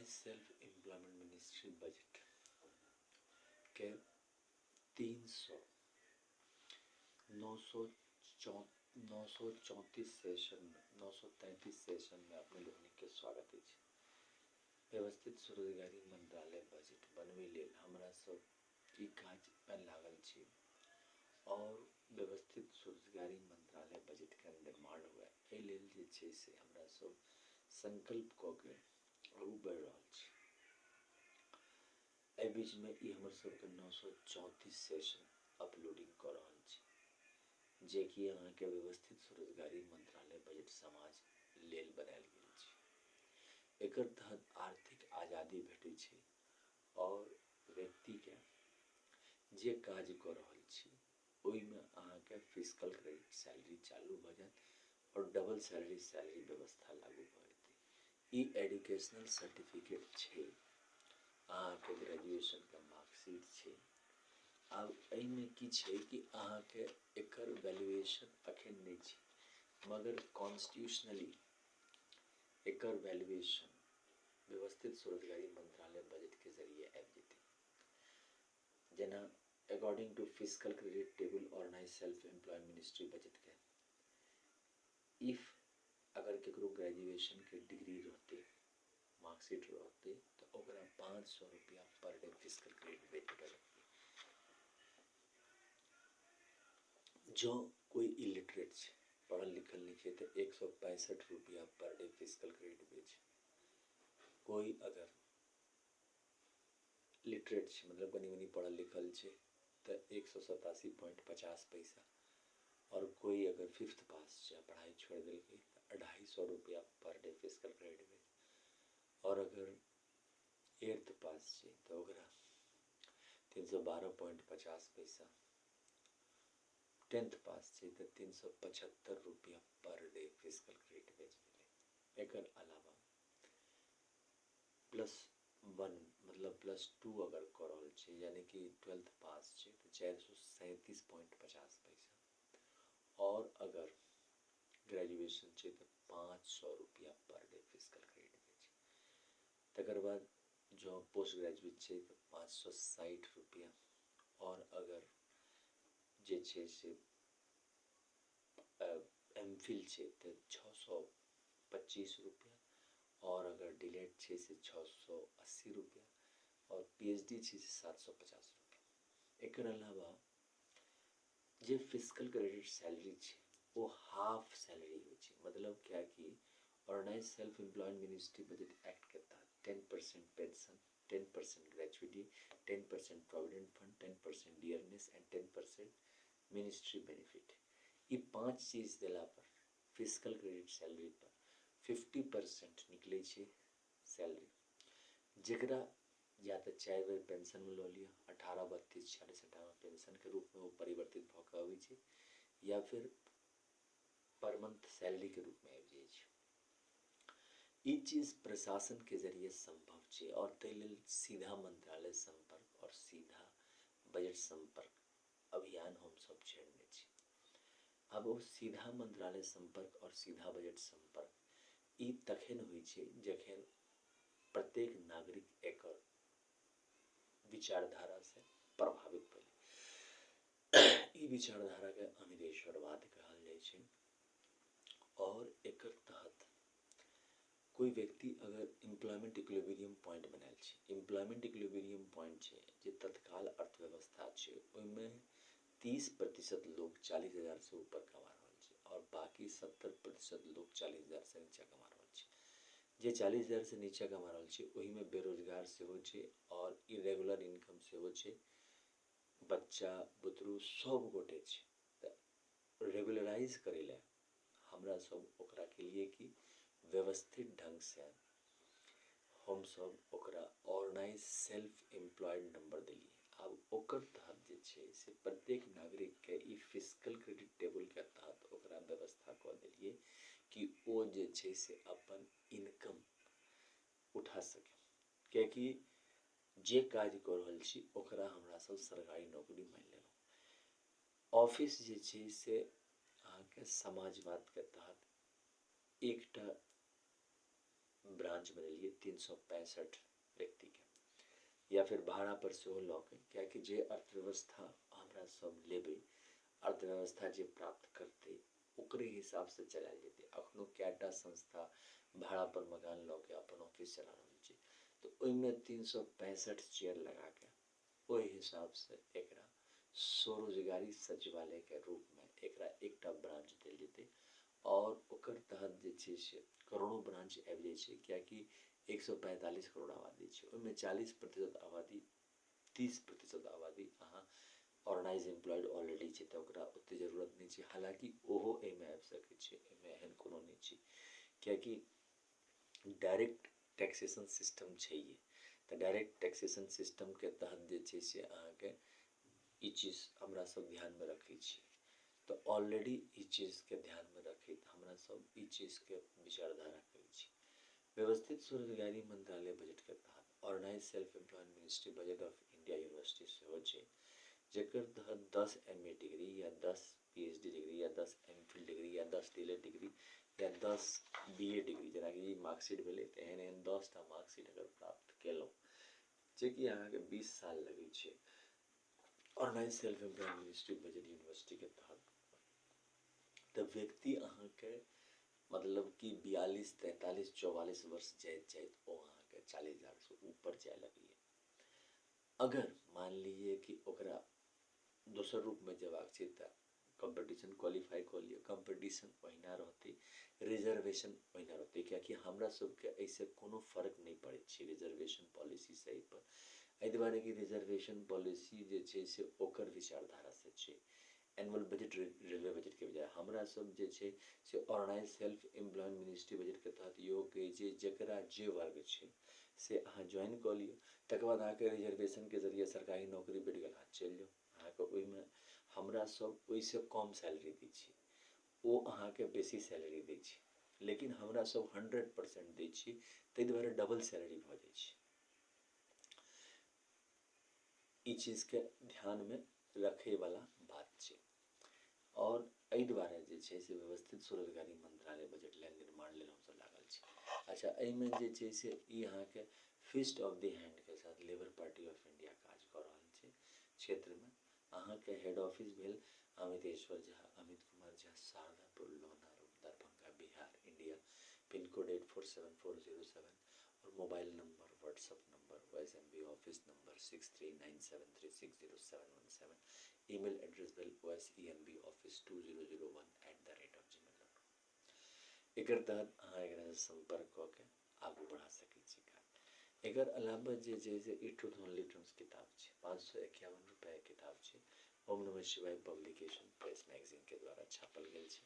Organise self employment ministry budget के 934 session में 933 session में अपने लोगों के स्वागत है। व्यवस्थित स्वरोजगारी मंत्रालय बजट बनवे लेल हमरा सब ई काज पर लागल छी और व्यवस्थित स्वरोजगारी मंत्रालय बजट के निर्माण हुआ एहि लेल जे छै से हमरा सब संकल्प क के आगू बढ़ रहल छी। एहि बीच में ई हमर सबके 934 सेशन अपलोडिंग कर रहल छी जे कि अहाँ के व्यवस्थित स्वरोजगारी मंत्रालय बजट समाज लेल बनायल गेल छै। एकर तहत आर्थिक आजादी भेटै छै और व्यक्ति के जे काज कर रहल छी ओहि में अहाँ के फिजिकल क्रेडिट सैलरी चालू भ जायत और डबल सैलरी व्यवस्था लागू भ जेतै। ई एजुकेशनल सर्टिफिकेट छै, अहाँ के ग्रेजुएशन के मार्कशीट छै। अब एहि में की छै कि अहाँ के एकर वैल्यूएशन अखन नहीं छै, मगर कॉन्स्टिट्यूशनली एकर वैल्यूएशन व्यवस्थित स्वरोजगारी मंत्रालय बजट के जरिए आबि जेतै। जेना according to physical credit table organise self employment ministry budget के इफ अगर केकरो ग्रेजुएशन के डिग्री रहते मार्कशीट रहते तो ओकरा 500 रुपया पर डे फिजिकल क्रेडिट भेटबे करते। जो कोई इलिटरेट है पढ़ल लिखल नहीं है तो 165 रुपया पर डे फिजिकल क्रेडिट बेचे। कोई अगर लिटरेट है मतलब कनी पढ़ल लिखल है तो 187.50 पैसा और कोई अगर 5th पास है पढ़ाई छोड़ दिल तो 250 रुपया पर डे फिजिकल क्रेडिट बेचे और अगर 8th पास है तो 312.50 पैसा 10th पास है तो 375 रुपया पर डे फिजिकल क्रेडिट बेच मिले। एकर अलावा +1 मतलब +2 अगर कर रहल छै यानी कि 12th पास छै तो 437.50 पैसा और अगर ग्रेजुएशन छै तो 500 रुपया पर डे फिजिकल क्रेडिट बेच। तकर बाद जो पोस्ट ग्रेजुएट छै तो 560 रुपया और अगर जे छै से एमफिल छै तो 625 रुपया और अगर डिलेट छै से 680 रुपया और पीएचडी छै से 750 रुपया। एकर अलावा जे फिजिकल क्रेडिट सैलरी छै वो हाफ सैलरी हो छै, मतलब क्या कि organise self employment ministry budget act के तहत 10% pension, 10% gratuity, 10% provident fund, 10% dearness and 10% ministry benefit. ये 5 चीज दिला पर फिजिकल क्रेडिट सैलरी पर 50% निकले छे सैलरी, जकरा या तो 4 बेर पेंशन में लो लिया 18, 32, 46, 58 पेंशन के रूप में वो परिवर्तित भ के आबै छै या फिर पर मंथ सैलरी के रूप में आबि जाय छै। ई चीज प्रशासन के जरिए संभव छै और तै लेल सीधा मंत्रालय संपर्क और सीधा बजट संपर्क अभियान हम सब छेड़ने छी। अब वो सीधा मंत्रालय संपर्क और सीधा बजट संपर्क ई तखन होय छै जखन प्रत्येक नागरिक एकर विचारधारा से प्रभावित भेल। ई विचारधारा के अनिवेशवाद कहल जाय छै और एकर तहत कोई व्यक्ति अगर एम्प्लॉयमेंट इक्विलिब्रियम पॉइंट बनायल छै, एम्प्लॉयमेंट इक्विलिब्रियम पॉइंट छै जे तत्काल अर्थव्यवस्था छै ओय में 30% लोग 40,000 से ऊपर कमा रहल छै और बाकी 70% लोग 40,000 से नीचा कमा रहल छै। जे 40,000 से नीचा कमा रहल छै ओहि में बेरोजगार सेहो छै और इरेगुलर इनकम सेहो छै, बच्चा बुतरू सब गोटे छै। तो रेगुलराइज करे ले हमरा सब ओकरा के लिए कि व्यवस्थित ढंग से हम सब ओकरा ऑर्गेनाइज सेल्फ एम्प्लॉयड नंबर दिलिए। अब ओकर तहत जे छै से प्रत्येक नागरिक के ई फिजिकल क्रेडिट टेबल के तहत ओकरा व्यवस्था क दिलिए कि ओ जे छै से अपन इनकम उठा सके, कियाकि जे काज कर रहल छी ओकरा हमरा सब सरकारी नौकरी मान लेलहुँ। ऑफिस जे छै से अहाँ के समाजवाद के तहत एकटा ब्रांच बनेलिए 365 व्यक्ति के, या फिर भाड़ा पर सेहो लऽ के, कियाकि जे अर्थव्यवस्था हमरा सब लेबै, अर्थव्यवस्था जे प्राप्त करतै ओकरे हिसाब से चलायल जेतै। अखनो कएटा संस्था भाड़ा पर मकान लऽ के अपन ऑफिस चला रहल छै, तो ओहिमे 365 चेयर लगा के ओहि हिसाब से एकरा स्वरोजगारी सचिवालय के रूप में एकरा एकटा ब्रांच देल जेतै, और ओकर तहत जे छै से करोड़ों ब्रांच आबि जाइ छै, कियाकि 145 करोड़ आबादी छै, ओहिमे 40% आबादी 30% आबादी अहाँ ऑर्गेनाइज एम्प्लॉयड ऑलरेडी छै, तऽ ओकरा ओते जरूरत नहीं छै। हालांकि ओहो एहिमे आबि सकै छै, एहिमे एहन कोनो नहीं छै, कियाकि डायरेक्ट टैक्सेशन सिस्टम छै ये, तऽ डायरेक्ट टैक्सेशन सिस्टम के तहत जे छै से अहाँके ई चीज हमरा सब ध्यान में रखै छी। तो ऑलरेडी ई चीज के ध्यान में रखैत हमरा सब ई चीज के विचारधारा करै छी। व्यवस्थित स्वरोजगारी मंत्रालय बजट के तहत organise self employed ministry budget of India university सेहो छै, जेकर तहत 10 MA डिग्री या 10 PhD डिग्री या 10 MPhil डिग्री या 10 DLED डिग्री या 10 BA डिग्री, जेना कि मार्कशीट भेलै तऽ एहन एहन 10टा मार्कशीट अगर प्राप्त केलहुँ, जे कि अहाँके 20 साल लगै छै organise self employed ministry budget university के तहत, तऽ व्यक्ति अहाँके मतलब कि 42, 43, 44 वर्ष जाइत जाइत ओ अहाँके 40,000 से ऊपर जाए लगैए। अगर मान लीजिए कि ओकरा दोसर रूप में जयबाक छै तऽ कंपटीशन क्वालिफाई कऽ लिअ, कंपटीशन ओहिना रहतै, रिजर्वेशन ओहिना रहतै, कियाकि हमरा सबके एहिसँ कोनो फर्क नहीं पड़ै छै रिजर्वेशन पॉलिसी से एहि पर, एहि दुआरे कि रिजर्वेशन पॉलिसी जे छै से ओकर विचारधारा से छै। एनुअल बजट रेलवे बजट के बजाय हमरा सब जे छै से organise self employed ministry budget के तहत इहो कहै छै जकरा जे वर्ग छै से अहाँ ज्वाइन कऽ लिअ, तकर बाद अहाँके रिजर्वेशन के जरिए सरकारी नौकरी भेट गेल, अहाँ चलि जाउ। अहाँके ओहिमे हमरा सब ओहिसँ कम सैलरी दै छी, ओ अहाँके बेसी सैलरी दै छै, लेकिन हमरा सब 100% दै छी, ताहि दुआरे डबल सैलरी भऽ जाइ छै। ई चीज के ध्यान में रखे वाला बात छै, और एहि दुआरे जे छै से व्यवस्थित स्वरोजगारी मंत्रालय बजट लेल निर्माण लेल हमसब लागल छी। अच्छा, एहिमे जे छै से ई अहाँके फिस्ट ऑफ द हैंड के साथ लेबर पार्टी ऑफ इंडिया काज कऽ रहल छै क्षेत्र में। अहाँके हेड ऑफिस भेल Amiteshwar Jha, Amit Kumar Jha, Shardapur, Lohna road, Darbhanga, Bihar, India, pin code 847407, और mobile number, WhatsApp number, voice MB office number 6397360717, email address भेल voicemboffice2001@gmail.com। एकर तहत अहाँ एकरा से संपर्क कऽ के आगू बढ़ा सकै छी काज। एकर अलावा जे छै से ई ट्रूथ ओनली ट्रूथ्स किताब छै, 551 रुपया किताब छै, ओम नमः शिवाय पब्लिकेशन प्रेस मैगजीन के द्वारा छापल गेल छै।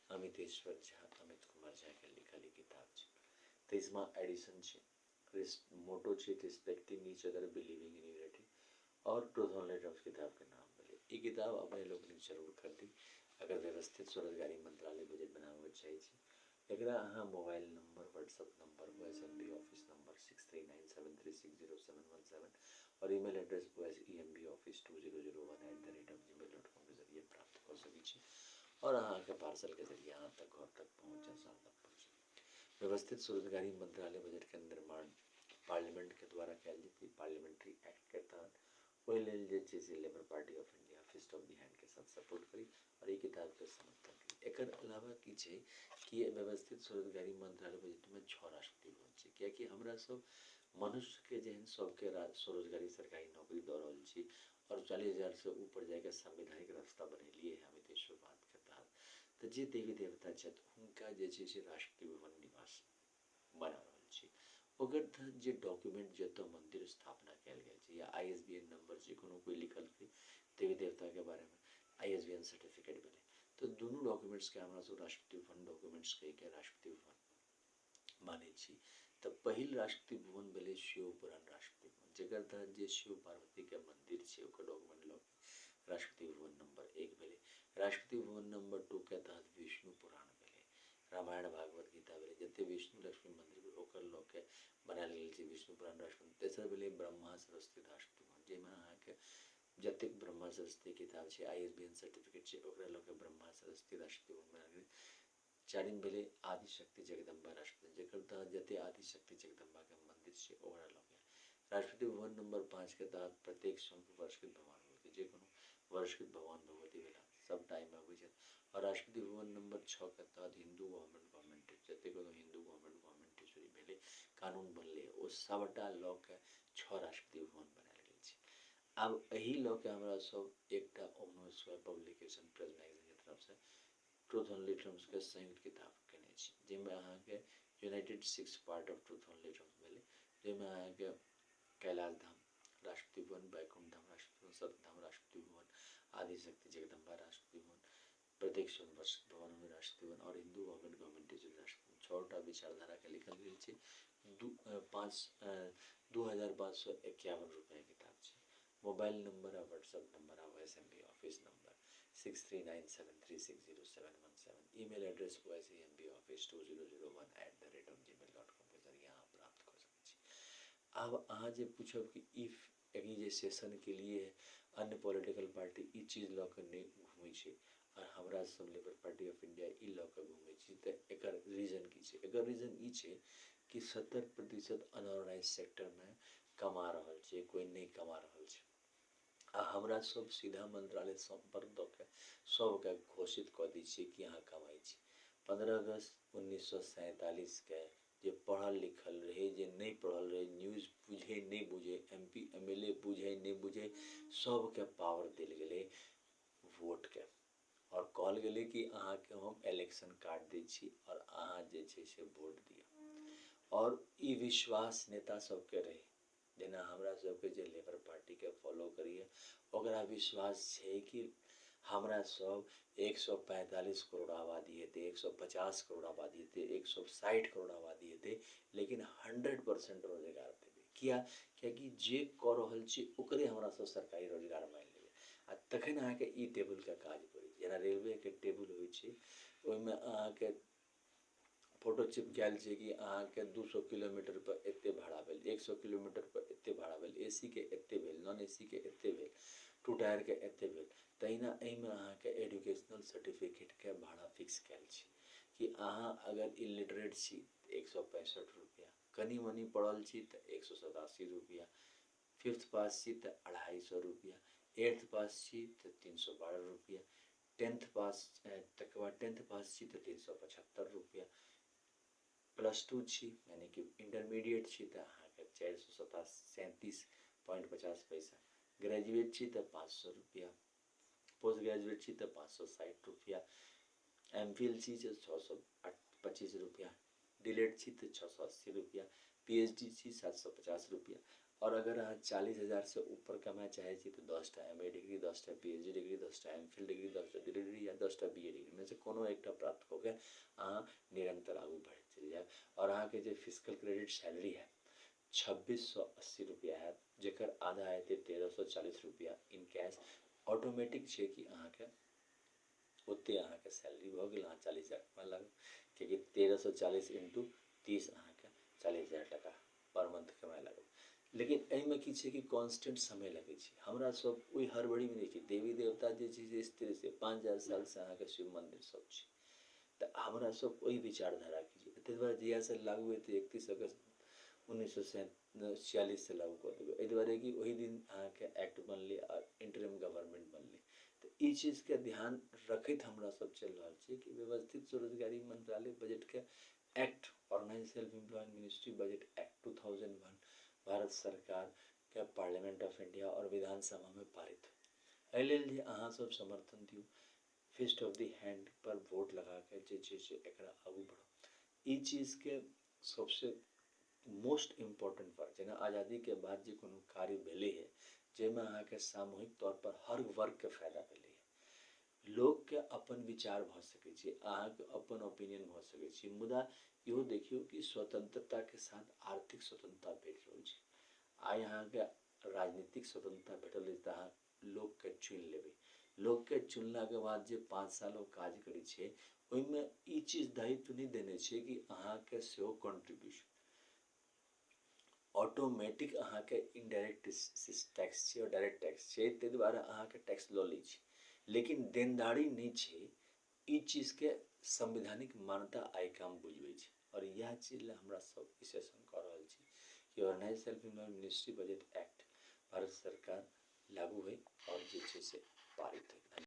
अमितेश्वर झा, अमित कुमार झा के लिखल ई किताब छै, 23वां एडिशन छै। मोटो छै respecting each other, believing in unity, और ट्रूथ ओनली ट्रूथ्स किताब के नाम भेलै। ई किताब अपने लोग जरूर खरीदी अगर व्यवस्थित स्वरोजगारी मंत्रालय बजट बनाबऽ चाहै छी। एकरा अहाँ mobile number, WhatsApp number, voice MB office number 6397360717, और ईमेल एड्रेस voicemboffice2001@gmail.com के जरिए प्राप्त कर सकै छी, और अहाँके पार्सल के जरिए अहाँ तक घर तक पहुँच जाए, साल तक पहुँचे। व्यवस्थित स्वरोजगारी मंत्रालय बजट के निर्माण पार्लियामेंट के द्वारा कयल जेतै, पार्लियामेंट्री एक्ट के तहत। ओहि लेल जे छै से Labour Party of India fist of the hand के साथ सपोर्ट करी और ई किताब के समर्थन करी। एकर अलावा की छै कि व्यवस्थित स्वरोजगारी मंत्रालय बजट में 6 राष्ट्रीय भवन छै, कियाकि हमरा सब मनुष्य के जेहन सबके स्वरोजगारी सरकारी नौकरी दऽ रहल छी, और 40,000 से ऊपर जाके संवैधानिक रास्ता बनेलिए है अमितेश्वर बात के तहत, तऽ जे देवी देवता छथि हुनका जे छै से राष्ट्रीय भवन निवास बना रहल छी। ओकर तहत जे डॉक्यूमेंट जतऽ मंदिर स्थापना कयल गेल छै, या ISBN नंबर जे कोनो कोई लिखल देवी देवता के बारे में, ISBN सर्टिफिकेट भेलै, तो दुनू डॉक्यूमेंट्स के हमरा सब राष्ट्रीय भवन डॉक्यूमेंट्स कहि के राष्ट्रीय भवन मानै छी। तऽ पहिल राष्ट्रीय भवन भेलै शिवपुराण राष्ट्रीय भवन, जेकर तहत जे शिव पार्वती के मंदिर छै ओकर डॉक्यूमेंट लऽ राष्ट्रीय भवन नंबर 1 भेलै। राष्ट्रीय भवन नंबर 2 के तहत विष्णु पुराण भेलै, रामायण भागवत गीता भेलै, जते विष्णु लक्ष्मी मंदिर भेलै ओकर लऽ के बनायल गेल छै विष्णु पुराण राष्ट्रीय। तेसर भेलै ब्रह्मा सरस्वती राष्ट्रीय भवन, जाहिमे अहाँके जतेक ब्रह्मा सरस्वती किताब छै, ISBN सर्टिफिकेट छै, ओकरा लऽ के ब्रह्मा सरस्वती राष्ट्रीय भवन बनायल गेलै। चारिम भेलै आदिशक्ति जगदम्बा राष्ट्रपति, जेकर तहत जते आदिशक्ति जगदम्बा के मंदिर छै ओकरा लऽ गेल। राष्ट्रपति भवन नंबर 5 के तहत प्रत्येक सोमके वर्षकृत भगवान भगवती, जे कोनो वर्षकृत भगवान भगवती भेला सब टाइम में अबै छथि। और राष्ट्रपति भवन नंबर 6 के तहत हिंदू गवर्नमेंट जते कोनो हिंदू गवर्नमेंट चोरी भेलै कानून बनलै ओ सबटा लऽ के 6 राष्ट्रपति भवन बनायल गेल छै। आब एही लऽ के हमरा सब एकटा ओमनस पब्लिकेशन प्रेस मैगजीन के तरफ से ट्रूथ ओनली टर्म्स के संयुक्त किताब केने छी, जाहिमे अहाँके United 6 part of truth only terms भेलै, जाहिमे अहाँके कैलाश धाम राष्ट्रपति भवन, बैकुंठ धाम राष्ट्रपति भवन, सतधाम राष्ट्रपति भवन, आदिशक्ति जगदम्बा राष्ट्रपति भवन, प्रत्येक सोम वर्ष भवन में राष्ट्रपति भवन और हिंदू गवर्नमेंट राष्ट्रपति 6टा विचारधारा के लिखल गेल छै। 2551 रुपया किताब छै। मोबाइल नंबर आ व्हाट्सएप नंबर आ SMB office number 6397360717, email address oacmboffice2001@gmail.com के जरिए अहाँ प्राप्त कर सकते छी। अब अहाँ जे पूछब कि इफ एक जे सेशन के लिए अन्य पॉलिटिकल पार्टी ई चीज लऽ के नहीं घूमै छै और हमरा सब लेबर पार्टी ऑफ इंडिया ई लऽ के घूमै छी, तऽ एकर रीजन की छै? एकर रीजन ई छै कि 70% अनऑर्गेनाइज सेक्टर में कमा रहल छै, कोई नहीं कमा रहल छै। आ हमरा सब सीधा मंत्रालय संपर्क दऽ के सबके घोषित कऽ दै छियै कि अहाँ कमाइ छी। 15 अगस्त 1947 के जे पढ़ल लिखल रहे, जे नहीं पढ़ल रहे, न्यूज बुझे नहीं बुझे, MP MLA बुझे नहीं बुझे, सबके पावर दिल गेलै वोट के और कहल गेलै कि अहाँ के हम इलेक्शन कार्ड दै छी और अहाँ जे छै से वोट दियौ। और ई विश्वास नेता सबके रहे, जेना हमरा सबके जे लेबर पार्टी के फॉलो करिए ओकरा विश्वास छै कि हमरा सब 145 करोड़ आबादी हेतै, 150 करोड़ आबादी हेतै, 160 करोड़ आबादी हेतै, लेकिन 100% रोजगार देबै। कियाकि जे कऽ रहल छी ओकरे हमरा सब सरकारी रोजगार मानि लेबै आ तखन अहाँके ई टेबल के काज करी। जेना रेलवे के टेबल होइ छै, ओहिमे अहाँके फोटो चिपकायल छै कि अहाँके 200 किलोमीटर पर एते भाड़ा भेल, 100 किलोमीटर पर एते भाड़ा भेल, AC के एते भेल, नॉन AC के एते भेल, 2 टायर के एते भेल। तहिना एहिमे अहाँके एजुकेशनल सर्टिफिकेट के भाड़ा फिक्स कयल छै कि अहाँ अगर इलिटरेट छी तऽ 165 रुपया, कनी मनी पढ़ल छी तऽ 187 रुपया, 5th पास छी तऽ 250 रुपया, 8th पास छी तऽ 312 रुपया, 10th पास तकर बाद 10th पास छी तऽ 375 रुपया, +2 छी यानी कि इंटरमीडिएट छी तऽ अहाँके 437.50 पैसा, ग्रेजुएट छी तऽ 500 रुपया, पोस्ट ग्रेजुएट छी तऽ 560 रुपया, MPhil छी तऽ 625 रुपया, डिलेट छी तऽ 680 रुपया, PhD छी 750 रुपया। और अगर अहाँ 40,000 से ऊपर कमाए चाहे छी तो 10टा MA डिग्री, 10टा PhD डिग्री, 10टा MPhil डिग्री, 10टा डिग्री या 10टा BA डिग्री में से कोनो एकटा प्राप्त कऽ के अहाँ निरंतर आगू बढ़ैत चलि जायब। और अहाँके जे फिजिकल क्रेडिट सैलरी है 2680 रुपया है, जेकर आधा हेतै 1340 रुपया इन कैश। ऑटोमेटिक छै कि अहाँके ओते अहाँके सैलरी भऽ गेल, अहाँ 40,000 टका लागल, कियाकि 1340 × 30 अहाँके 40,000 टका पर मंथ कमाए लागल। लेकिन एहिमे की छै कि कांस्टेंट समय लगै छै। हमरा सब ओहि हड़बड़ीमे नहि छी, देवी देवता जे छै से स्थिर छै, 5000 साल से अहाँके शिव मंदिर सब छै, तऽ हमरा सब ओहि विचारधारा के छी। ताहि दुआरे जहियासँ लागू हेतै 31 अगस्त 1946 से लागू कऽ देबै, एहि दुआरे कि ओहि दिन अहाँके एक्ट बनलै आ इंटरिम गवर्नमेंट बनलै। तऽ ई चीजके ध्यान रखैत हमरा सब चलि रहल छी कि व्यवस्थित स्वरोजगारी मंत्रालय बजट के act, organised self employed ministry budget act 2001 भारत सरकार के पार्लियामेंट ऑफ इंडिया और विधानसभा में पारित। एहि लेल जे अहाँ सब समर्थन दियौ, फिस्ट ऑफ द हैंड पर वोट लगा के जे छै से एकरा आगू बढ़ाउ। ई चीजके सबसे मोस्ट इम्पोर्टेंट वर्क, जेना आज़ादी के बाद जे कोनो कार्य भेलै है जाहिमे अहाँके सामूहिक तौर पर हर वर्ग के फायदा भेलै है, लोग के अपन विचार भऽ सकै छै, अहाँके अपन ओपिनियन भऽ सकै छै, मुदा इहो देखियौ कि स्वतंत्रता के साथ आर्थिक स्वतंत्रता भेट रहल छै। आइ अहाँके राजनीतिक स्वतंत्रता भेटल अछि तऽ अहाँ लोग के चुनि लेबै, लोग के चुनला के बाद जे 5 साल ओ काज करै छै ओहिमे ई चीज दायित्व नहीं देने छै कि अहाँके सेहो कंट्रीब्यूशन ऑटोमेटिक अहाँके इनडायरेक्ट टैक्स छै और डायरेक्ट टैक्स छै, ताहि दुआरे अहाँके टैक्स लऽ लै छै, लेकिन देनदारी नहीं छै। ई चीज के संवैधानिक मान्यता आइ के हम बुझबै छी और यह चीज ला हमरा सब विशेषण कह रहल छी कि organise self employment ministry budget act भारत सरकार लागू होइ और जे छै से पारित होइ।